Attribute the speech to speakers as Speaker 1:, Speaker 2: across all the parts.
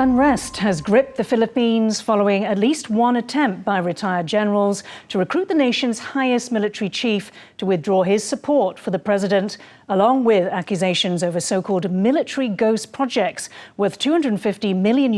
Speaker 1: Unrest has gripped the Philippines following at least one attempt by retired generals to recruit the nation's highest military chief to withdraw his support for the president, along with accusations over so-called military ghost projects worth $250 million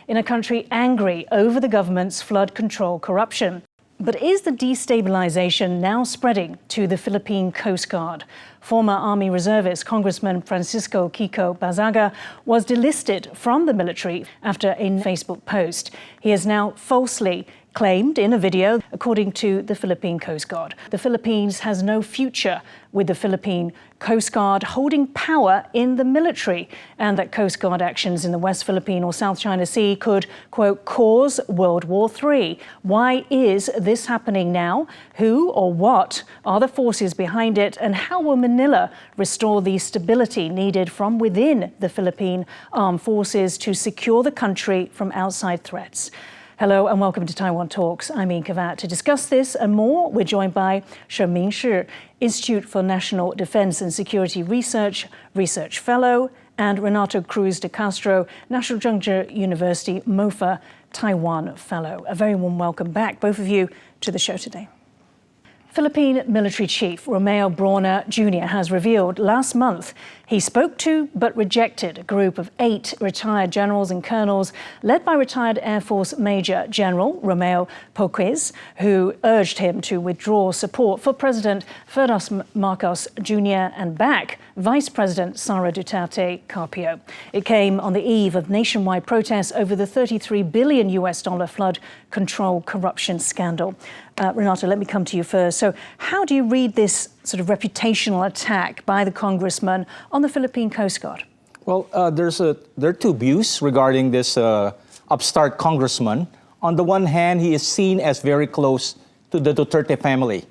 Speaker 1: in a country angry over the government's flood control corruption. But is the destabilization now spreading to the Philippine Coast Guard? Former Army reservist Congressman Francisco Kiko Bazaga was delisted from the military after a Facebook post. He is now falsely claimed in a video, according to the Philippine Coast Guard. The Philippines has no future with the Philippine Coast Guard holding power in the military, and that Coast Guard actions in the West Philippine or South China Sea could, quote, cause World War III. Why is this happening now? Who or what are the forces behind it, and how will Manila restore the stability needed from within the Philippine armed forces to secure the country from outside threats? Hello and welcome to Taiwan Talks. I'm Ian Kavat. To discuss this and more, we're joined by Shen Mingshi, Institute for National Defense and Security Research Fellow, and Renato Cruz de Castro, National Junta University MOFA Taiwan Fellow. A very warm welcome back, both of you, to the show today. Philippine military chief Romeo Brawner Jr has revealed last month he spoke to but rejected a group of 8 retired generals and colonels led by retired Air Force Major General Romeo Brawner, who urged him to withdraw support for President Ferdinand Marcos Jr and back Vice President Sara Duterte-Carpio. It came on the eve of nationwide protests over the $33 billion flood control corruption scandal. Renato, let me come to you first. So how do you read this sort of reputational attack by the congressman on the Philippine Coast Guard?
Speaker 2: Well, there are two views regarding this upstart congressman. On the one hand, he is seen as very close to the Duterte family.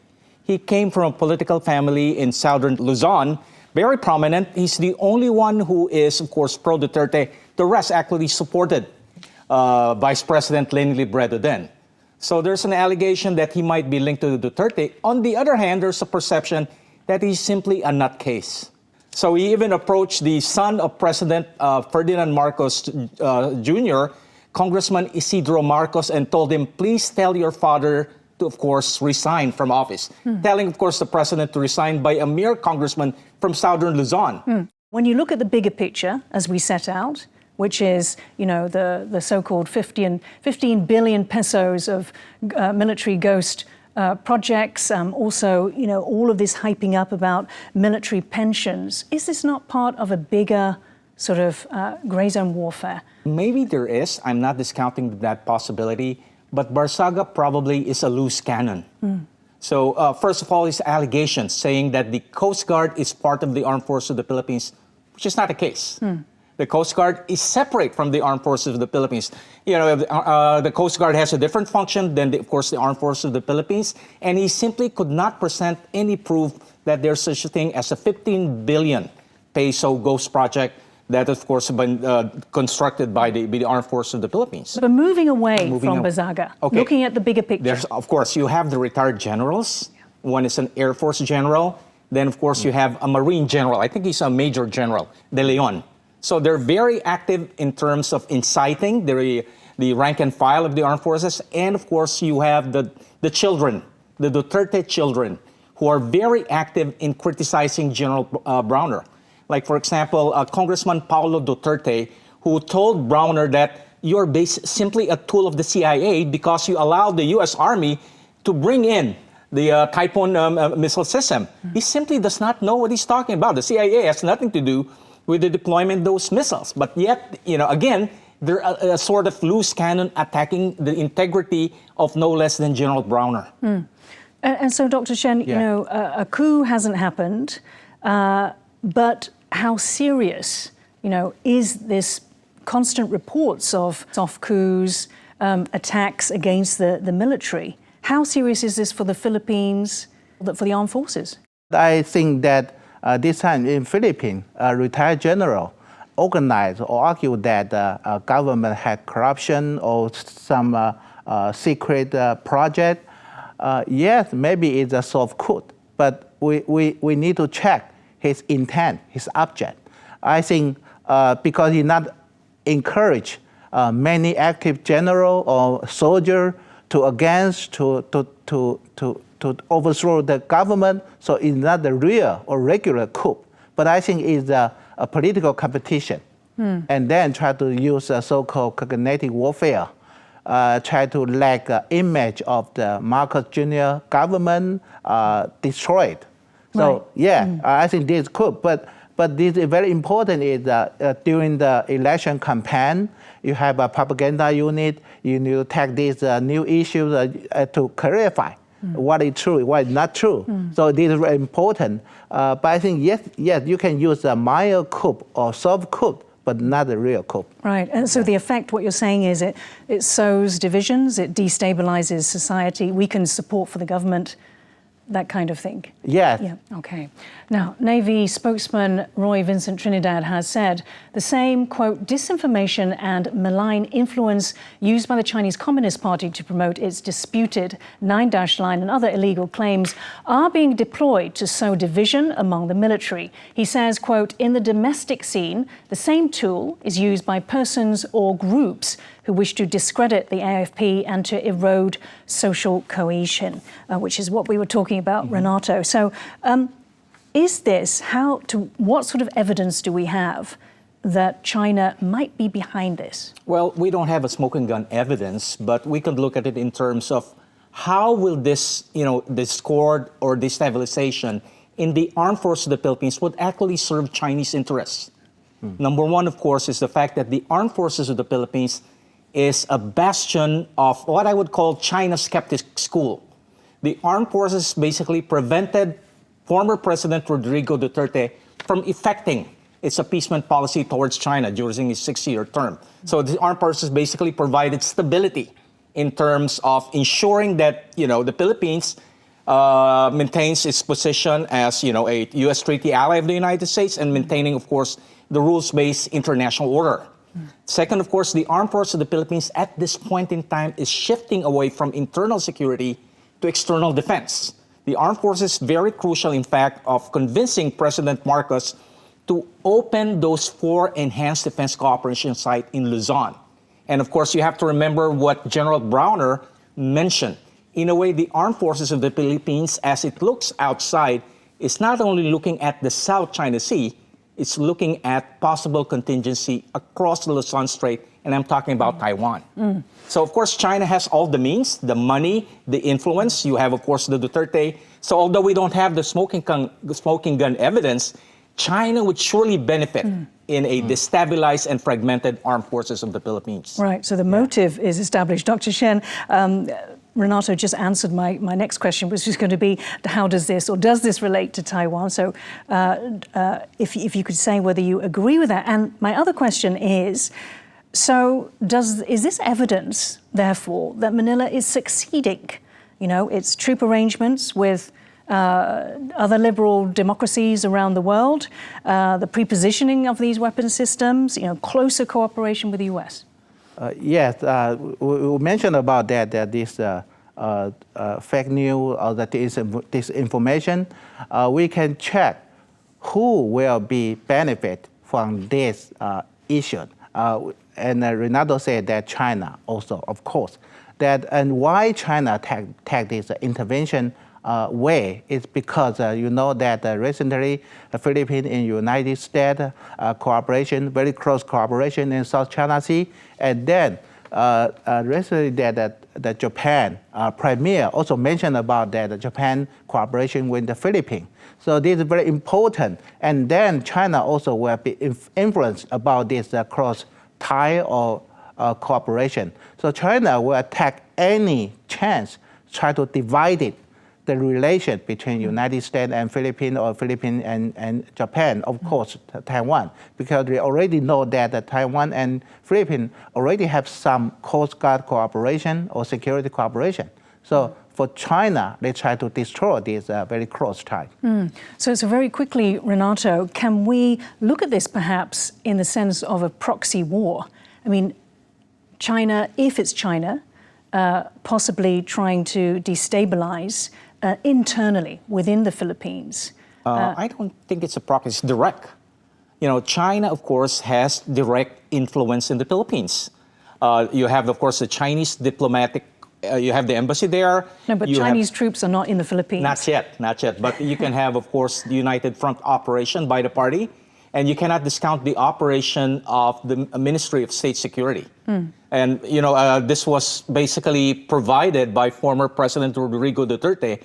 Speaker 2: He came from a political family in southern Luzon, very prominent. He's the only one who is, of course, pro-Duterte. The rest actually supported Vice President Ferdinand then. So there's an allegation that he might be linked to the Duterte. On the other hand, there's a perception that he's simply a nutcase. So he even approached the son of President Ferdinand Marcos Jr., Congressman Isidro Marcos, and told him, please tell your father to, of course, resign from office. Telling, of course, the president to resign by a mere congressman from southern Luzon.
Speaker 1: When you look at the bigger picture, as we set out, which is, you know, the so-called 15 billion pesos of military ghost projects, also, you know, all of this hyping up about military pensions. Is this not part of a bigger sort of gray zone warfare?
Speaker 2: Maybe there is. I'm not discounting that possibility, but Barsaga probably is a loose cannon. So first of all, his allegations saying that the Coast Guard is part of the Armed Forces of the Philippines, which is not the case. The Coast Guard is separate from the Armed Forces of the Philippines. You know, the Coast Guard has a different function than, of course, the Armed Forces of the Philippines, and he simply could not present any proof that there's such a thing as a 15 billion peso ghost project that, of course, has been constructed by the Armed Forces of the Philippines.
Speaker 1: But moving away from Bazaga, looking at the bigger picture.
Speaker 2: Of course, you have the retired generals. One is an Air Force general. Then, of course, you have a Marine general. I think he's a Major General, De Leon. So they're very active in terms of inciting the rank and file of the armed forces. And of course, you have the children, the Duterte children, who are very active in criticizing General Brawner. Like, for example, Congressman Paulo Duterte, who told Brawner that you're simply a tool of the CIA because you allowed the U.S. Army to bring in the Typhoon missile system. He simply does not know what he's talking about. The CIA has nothing to do with the deployment of those missiles. But yet, you know, again, they're a sort of loose cannon attacking the integrity of no less than General Brawner.
Speaker 1: And so, Dr. Shen, you know, a coup hasn't happened, but how serious, you know, is this constant reports of soft coups, attacks against the military? How serious is this for the Philippines, for the armed forces?
Speaker 3: I think that this time in Philippines, a retired general organized or argued that the government had corruption or some secret project. Yes, maybe it's a soft coup, but we need to check his intent, his object. I think because he's not encourage many active general or soldier to overthrow the government. So it's not a real or regular coup, but I think it's a political competition. And then try to use a so-called cognitive warfare, try to lack image of the Marcos Jr. government destroyed. So I think this is coup, but this is very important is during the election campaign, you have a propaganda unit, you need to take these new issues to clarify what is true, what is not true. So this is very important. But I think, yes, you can use a mild coup or soft coup, but not a real coup.
Speaker 1: Right, and so the effect, what you're saying is it sows divisions, it destabilizes society, weakens support for the government, that kind of thing.
Speaker 3: Yes.
Speaker 1: Yeah, okay. Now, Navy spokesman Roy Vincent Trinidad has said the same, quote, disinformation and malign influence used by the Chinese Communist Party to promote its disputed 9-dash line and other illegal claims are being deployed to sow division among the military. He says, quote, in the domestic scene, the same tool is used by persons or groups who wish to discredit the AFP and to erode social cohesion, which is what we were talking about, Renato. So what sort of evidence do we have that China might be behind this?
Speaker 2: Well, we don't have a smoking gun evidence, but we could look at it in terms of how will this, discord or destabilization in the armed forces of the Philippines would actually serve Chinese interests. Number one, of course, is the fact that the armed forces of the Philippines is a bastion of what I would call China skeptic school. The armed forces basically prevented former President Rodrigo Duterte from effecting its appeasement policy towards China during his 6-year term. So the armed forces basically provided stability in terms of ensuring that, the Philippines maintains its position as, a U.S. treaty ally of the United States and maintaining, of course, the rules-based international order. Second, of course, the armed forces of the Philippines at this point in time is shifting away from internal security to external defense. The armed forces is very crucial, in fact, of convincing President Marcos to open those 4 enhanced defense cooperation sites in Luzon. And of course, you have to remember what General Brawner mentioned. In a way, the armed forces of the Philippines, as it looks outside, is not only looking at the South China Sea, it's looking at possible contingency across the Luzon Strait, and I'm talking about Taiwan. So, of course, China has all the means, the money, the influence. You have, of course, the Duterte. So although we don't have the smoking gun evidence, China would surely benefit in a destabilized and fragmented armed forces of the Philippines.
Speaker 1: Right, so the motive is established. Dr. Shen, Renato just answered my next question, which is going to be, does this relate to Taiwan? So if you could say whether you agree with that. And my other question is, so is this evidence, therefore, that Manila is succeeding, its troop arrangements with other liberal democracies around the world, the prepositioning of these weapon systems, closer cooperation with the US?
Speaker 3: Yes, we mentioned about that this fake news or that disinformation. We can check who will be benefit from this issue. And Renato said that China also, of course, and why China take this intervention way is because that recently the Philippines and United States cooperation, very close cooperation in South China Sea, and then recently that Japan premier also mentioned about that Japan cooperation with the Philippines. So this is very important, and then China also will be influenced about this cross-tie or cooperation. So China will attack any chance, try to divide it, the relation between United States and Philippines or Philippines and Japan, of course, Taiwan, because we already know that Taiwan and Philippines already have some Coast Guard cooperation or security cooperation. So for China, they try to destroy this very close tie.
Speaker 1: So very quickly, Renato, can we look at this perhaps in the sense of a proxy war? I mean, China, if it's China, possibly trying to destabilize internally within the Philippines?
Speaker 2: I don't think it's a proxy, it's direct. China, of course, has direct influence in the Philippines. You have, of course, the Chinese diplomatic, you have the embassy there.
Speaker 1: No, but Chinese troops are not in the Philippines.
Speaker 2: Not yet. But you can have, of course, the United Front operation by the party. And you cannot discount the operation of the Ministry of State Security. And, this was basically provided by former President Rodrigo Duterte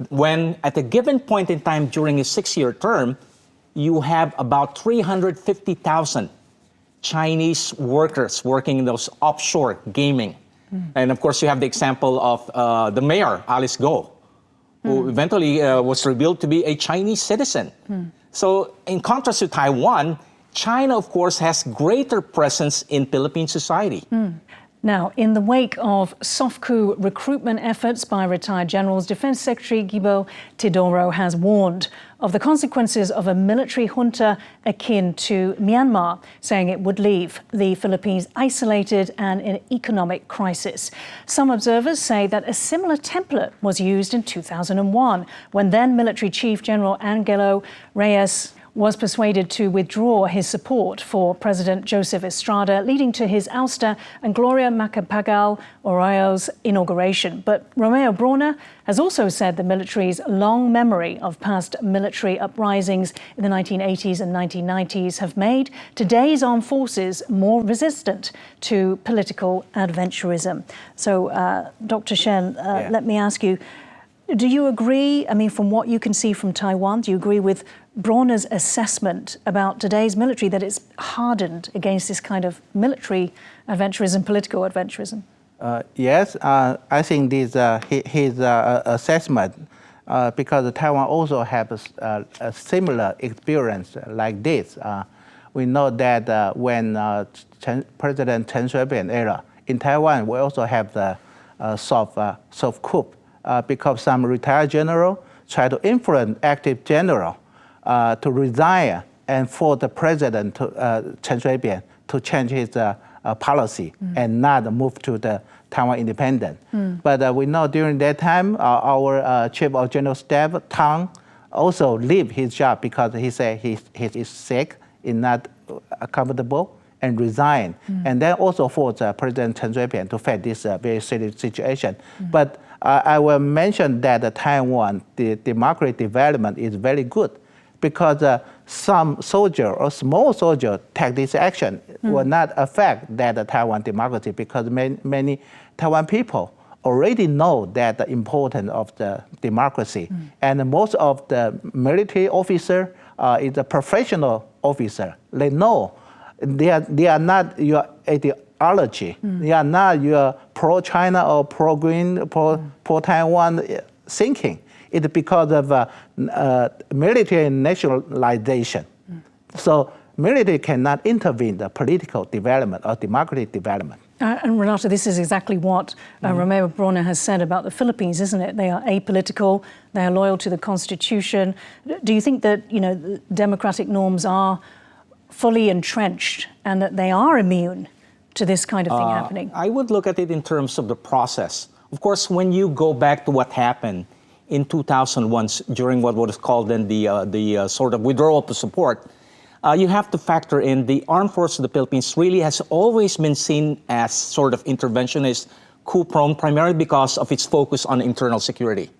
Speaker 2: when, at a given point in time during his 6-year term, you have about 350,000 Chinese workers working in those offshore gaming. And, of course, you have the example of the mayor, Alice Go, who eventually was revealed to be a Chinese citizen. So in contrast to Taiwan, China, of course, has greater presence in Philippine society.
Speaker 1: Now, in the wake of soft coup recruitment efforts by retired generals, Defense Secretary Gibo Teodoro has warned of the consequences of a military junta akin to Myanmar, saying it would leave the Philippines isolated and in economic crisis. Some observers say that a similar template was used in 2001, when then Military Chief General Angelo Reyes was persuaded to withdraw his support for President Joseph Estrada, leading to his ouster and Gloria Macapagal Arroyo's inauguration. But Romeo Brawner has also said the military's long memory of past military uprisings in the 1980s and 1990s have made today's armed forces more resistant to political adventurism. So, Dr. Shen, let me ask you, do you agree, from what you can see from Taiwan, do you agree with Brawner's assessment about today's military, that it's hardened against this kind of military adventurism, political adventurism?
Speaker 3: Yes, I think this his assessment, because Taiwan also has a similar experience like this. We know that when President Chen Shui-bian era in Taiwan, we also have the soft coup, because some retired general try to influence active general to resign and for the president, Chen Shui-bian, to change his policy and not move to the Taiwan independent. But we know during that time, our Chief of General Staff, Tang, also leave his job because he said he is sick, is not comfortable, and resign. And then also forced President Chen Shui-bian to face this very serious situation. But I will mention that Taiwan, the democratic development is very good, because some soldier or small soldier take this action will not affect that Taiwan democracy, because many Taiwan people already know that the importance of the democracy. And most of the military officer is a professional officer. They know they are not your ideology. They are not your pro-China or pro-Green, pro-Taiwan thinking. It's because of military nationalization. So military cannot intervene in the political development or democratic development.
Speaker 1: And Renato, this is exactly what Romeo Brawner has said about the Philippines, isn't it? They are apolitical, they are loyal to the Constitution. Do you think that, the democratic norms are fully entrenched and that they are immune to this kind of thing happening?
Speaker 2: I would look at it in terms of the process. Of course, when you go back to what happened in 2001 during what was called then the sort of withdrawal to support, you have to factor in the armed forces of the Philippines really has always been seen as sort of interventionist, coup-prone, primarily because of its focus on internal security.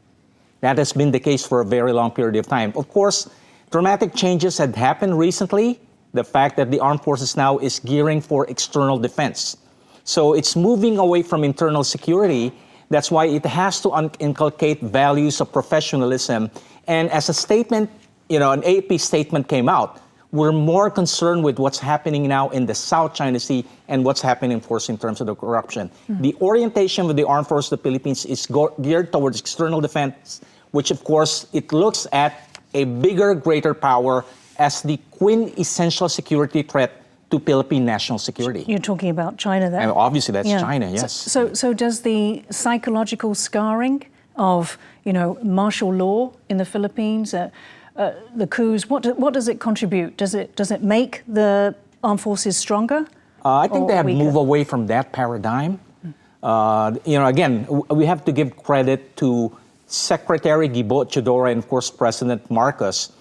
Speaker 2: That has been the case for a very long period of time. Of course, dramatic changes had happened recently. The fact that the armed forces now is gearing for external defense. So it's moving away from internal security. That's why it has to inculcate values of professionalism. And as a statement, an AP statement came out, we're more concerned with what's happening now in the South China Sea and what's happening, of course, in terms of the corruption. The orientation of the armed forces of the Philippines is geared towards external defense, which, of course, it looks at a bigger, greater power as the quintessential security threat to Philippine national security.
Speaker 1: You're talking about China there?
Speaker 2: And obviously, that's China, yes.
Speaker 1: So does the psychological scarring of, martial law in the Philippines, the coups, what does it contribute? Does it make the armed forces stronger?
Speaker 2: I think they have moved away from that paradigm. Again, we have to give credit to Secretary Gibo Teodoro and, of course, President Marcos.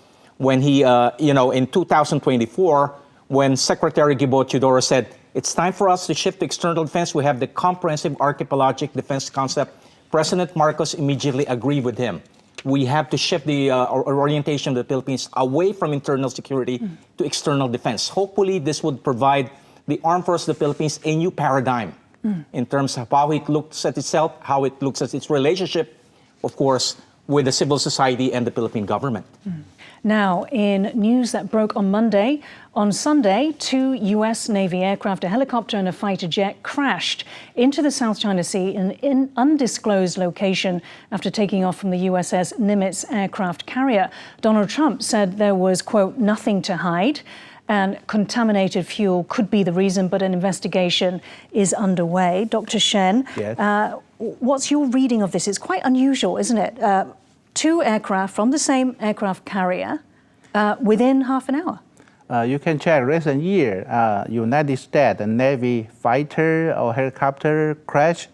Speaker 2: when he, in 2024, when Secretary Gibo Teodoro said, it's time for us to shift to external defense, we have the comprehensive archipelagic defense concept, President Marcos immediately agreed with him. We have to shift the orientation of the Philippines away from internal security to external defense. Hopefully, this would provide the armed forces of the Philippines a new paradigm in terms of how it looks at itself, how it looks at its relationship, of course, with the civil society and the Philippine government.
Speaker 1: Now, in news that broke on Monday, on Sunday, 2 U.S. Navy aircraft, a helicopter and a fighter jet, crashed into the South China Sea in an undisclosed location after taking off from the USS Nimitz aircraft carrier. Donald Trump said there was, quote, nothing to hide, and contaminated fuel could be the reason, but an investigation is underway. Dr. Shen,
Speaker 3: yes.
Speaker 1: What's your reading of this? It's quite unusual, isn't it? 2 aircraft from the same aircraft carrier within half an hour.
Speaker 3: You can check recent year, United States Navy fighter or helicopter crash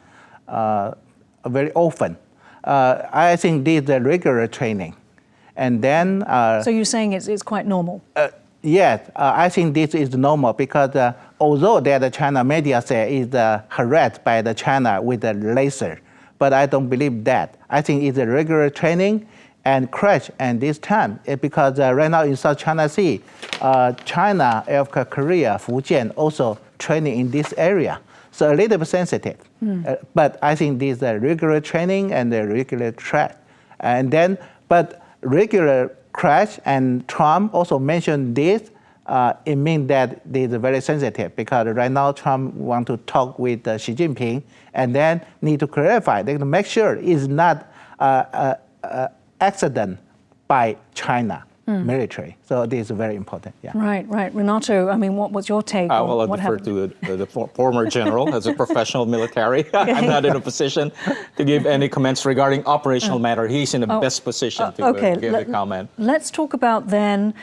Speaker 3: very often. I think this is a regular training. And then...
Speaker 1: so you're saying it's quite normal?
Speaker 3: Yes, I think this is normal because although that the China media say is harassed by the China with the laser, but I don't believe that. I think it's a regular training and crash, and this time, because right now in South China Sea, China, Africa, Korea, Fujian also training in this area. So a little bit sensitive. But I think this is a regular training and a regular track. And then, but regular crash, and Trump also mentioned this, it means that this is very sensitive because right now Trump wants to talk with Xi Jinping and then need to clarify, they to make sure it's not accident by China military. So this is very important. Yeah.
Speaker 1: Right. Renato, I mean, what's your take on
Speaker 2: well, I'll
Speaker 1: what
Speaker 2: defer
Speaker 1: happened?
Speaker 2: to the former general as a professional military. I'm not in a position to give any comments regarding operational matter. He's in the best position to give a comment.
Speaker 1: Let's talk about then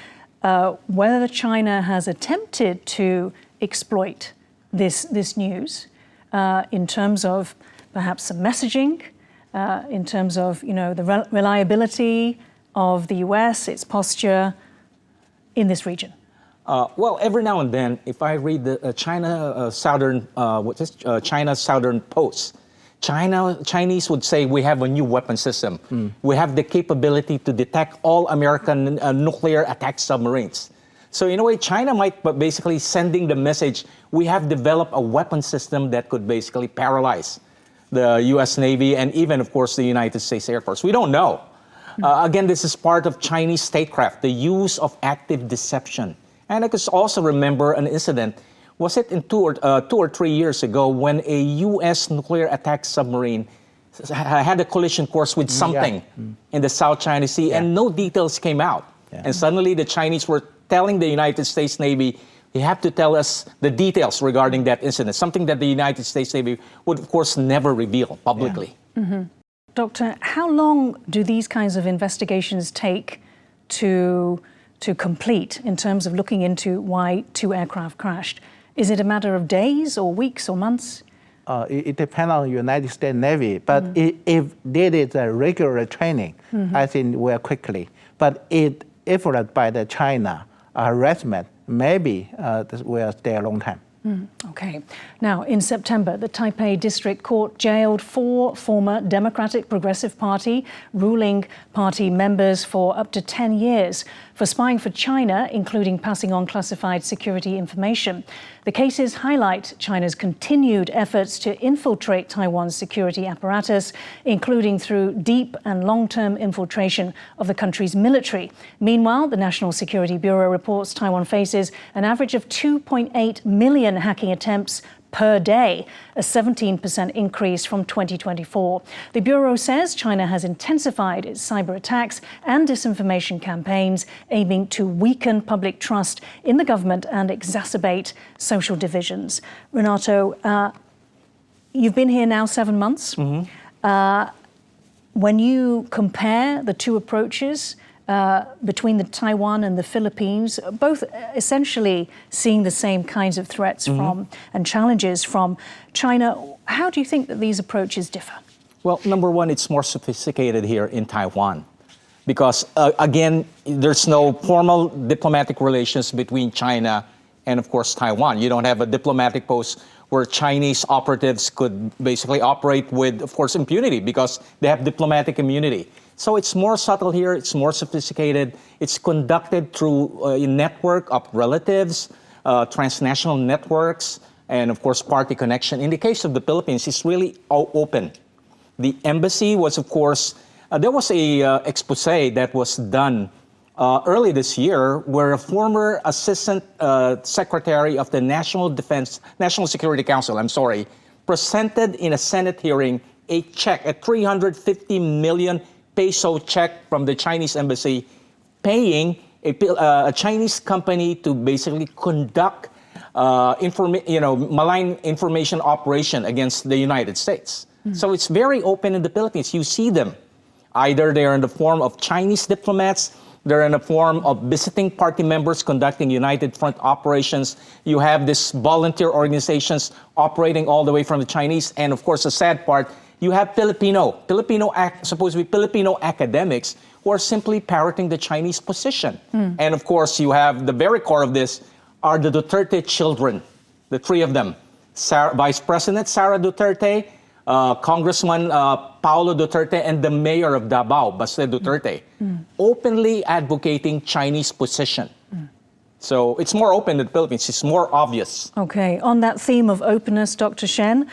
Speaker 1: whether China has attempted to exploit this news in terms of perhaps some messaging, in terms of the reliability of the U.S., its posture in this region.
Speaker 2: Well, every now and then, if I read the China's Southern Post, Chinese would say we have a new weapon system. We have the capability to detect all American nuclear attack submarines. So in a way, China might basically sending the message, we have developed a weapon system that could basically paralyze the U.S. Navy and even, of course, the United States Air Force. We don't know. Again, this is part of Chinese statecraft, the use of active deception. And I could also remember an incident, was it in 2 or 3 years ago, when a U.S. nuclear attack submarine had a collision course with something in the South China Sea, and no details came out. And suddenly the Chinese were telling the United States Navy, you have to tell us the details regarding that incident, something that the United States Navy would, of course, never reveal publicly.
Speaker 1: Doctor, how long do these kinds of investigations take to complete in terms of looking into why 2 aircraft crashed? Is it a matter of days or weeks or months?
Speaker 3: It depends on United States Navy, but if there is a regular training, I think we're quickly. But if effort by the China harassment, maybe will stay a long time.
Speaker 1: Okay. Now, in September, the Taipei District Court jailed 4 former Democratic Progressive Party ruling party members for up to 10 years for spying for China, including passing on classified security information. The cases highlight China's continued efforts to infiltrate Taiwan's security apparatus, including through deep and long-term infiltration of the country's military. Meanwhile, the National Security Bureau reports Taiwan faces an average of 2.8 million hacking attempts per day, a 17% increase from 2024. The Bureau says China has intensified its cyber attacks and disinformation campaigns, aiming to weaken public trust in the government and exacerbate social divisions. Renato, you've been here now 7 months. When you compare the 2 approaches, between the Taiwan and the Philippines, both essentially seeing the same kinds of threats from and challenges from China. How do you think that these approaches differ?
Speaker 2: Well, number one, it's more sophisticated here in Taiwan. because again, there's no formal diplomatic relations between China and of course Taiwan. You don't have a diplomatic post where Chinese operatives could basically operate with, of course, impunity because they have diplomatic immunity. So it's more subtle here, it's more sophisticated, it's conducted through a network of relatives, transnational networks, and of course party connection. In the case of the Philippines, it's really open. The embassy was, of course, there was a expose that was done early this year where a former assistant secretary of the National Security Council, presented in a Senate hearing a check, a 350 million peso check from the Chinese embassy, paying a Chinese company to basically conduct malign information operation against the United States. So it's very open in the Philippines. You see them. Either they're in the form of Chinese diplomats, they're in the form of visiting party members conducting United Front operations. You have these volunteer organizations operating all the way from the Chinese. And of course, the sad part, you have supposed to be Filipino academics who are simply parroting the Chinese position. And of course, you have the very core of this are the Duterte children, the three of them. Vice President Sara Duterte, Congressman Paulo Duterte, and the mayor of Davao, Baste Duterte, openly advocating Chinese position. So it's more open in the Philippines, it's more obvious.
Speaker 1: Okay, on that theme of openness, Dr. Shen,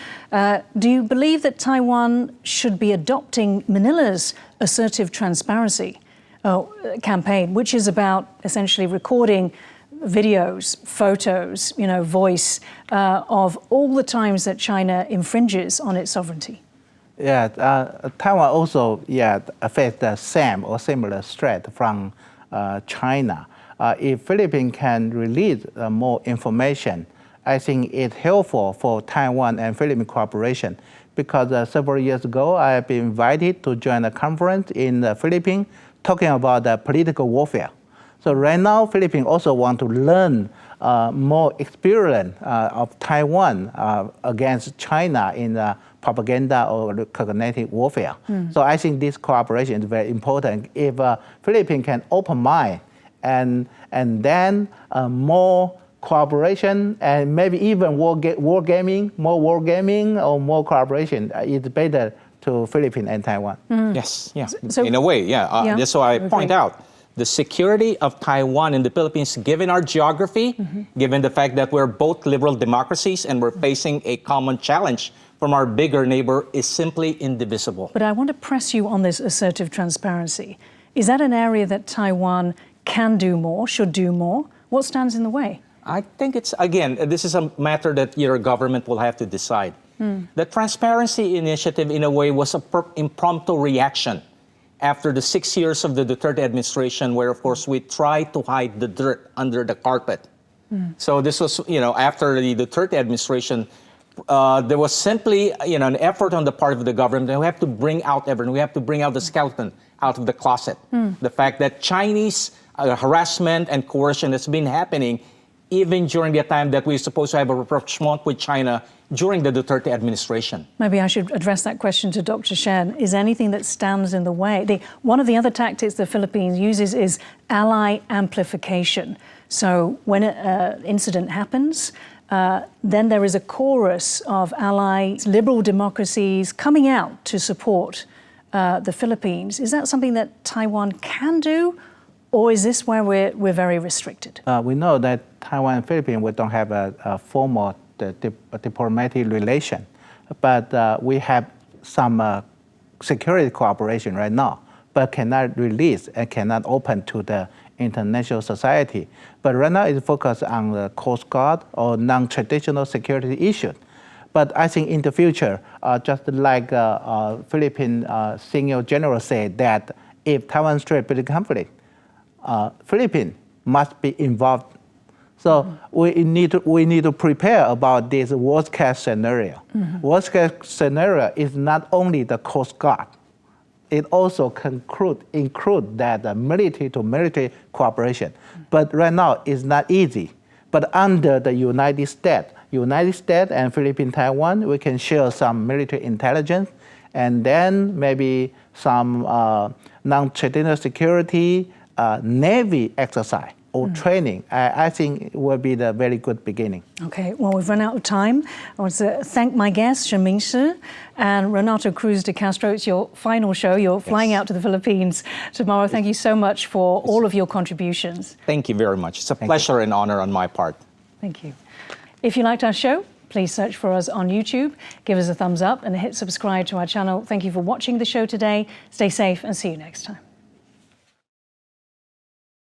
Speaker 1: do you believe that Taiwan should be adopting Manila's assertive transparency campaign, which is about essentially recording videos, photos, voice of all the times that China infringes on its sovereignty?
Speaker 3: Yeah, Taiwan also face the same or similar threat from China. If Philippines can release more information, I think it's helpful for Taiwan and Philippine cooperation because several years ago I have been invited to join a conference in the Philippines talking about political warfare. So right now, Philippines also want to learn more experience of Taiwan against China in propaganda or cognitive warfare. So I think this cooperation is very important. If Philippines can open mind and then more cooperation and maybe even more wargaming or more cooperation is better to Philippines and Taiwan.
Speaker 2: Yes, yeah. So, in a way, Just so I point out, the security of Taiwan and the Philippines, given our geography, given the fact that we're both liberal democracies and we're facing a common challenge from our bigger neighbor, is simply indivisible.
Speaker 1: But I want to press you on this assertive transparency. Is that an area that Taiwan can do more, should do more? What stands in the way?
Speaker 2: I think it's, again, this is a matter that your government will have to decide. The Transparency Initiative, in a way, was an impromptu reaction after the 6 years of the Duterte administration, where, of course, we tried to hide the dirt under the carpet. So this was, after the Duterte administration, there was simply, an effort on the part of the government. We have to bring out everything. We have to bring out the skeleton out of the closet. The fact that Chinese harassment and coercion has been happening even during the time that we're supposed to have a rapprochement with China during the Duterte administration.
Speaker 1: Maybe I should address that question to Dr. Shen. Is anything that stands in the way? One of the other tactics the Philippines uses is ally amplification. So when an incident happens, then there is a chorus of allies, liberal democracies coming out to support the Philippines. Is that something that Taiwan can do? Or is this where we're very restricted?
Speaker 3: We know that Taiwan and Philippines, we don't have a formal diplomatic relation, but we have some security cooperation right now, but cannot release and cannot open to the international society. But right now it's focused on the Coast Guard or non-traditional security issues. But I think in the future, just like Philippine senior general said that if Taiwan Strait political conflict, Philippines must be involved. So we need to prepare about this worst case scenario. Worst case scenario is not only the Coast Guard. It also include that military to military cooperation. But right now it's not easy. But under the United States and Philippine Taiwan, we can share some military intelligence, and then maybe some non-traditional security Navy exercise or training. I think it will be the very good beginning.
Speaker 1: Okay, well, we've run out of time. I want to thank my guests, Shen Mingshi and Renato Cruz de Castro. It's your final show. You're flying out to the Philippines tomorrow. Thank you so much for all of your contributions.
Speaker 2: Thank you very much. It's a pleasure and honor on my part.
Speaker 1: Thank you. If you liked our show, please search for us on YouTube, give us a thumbs up and hit subscribe to our channel. Thank you for watching the show today. Stay safe and see you next time.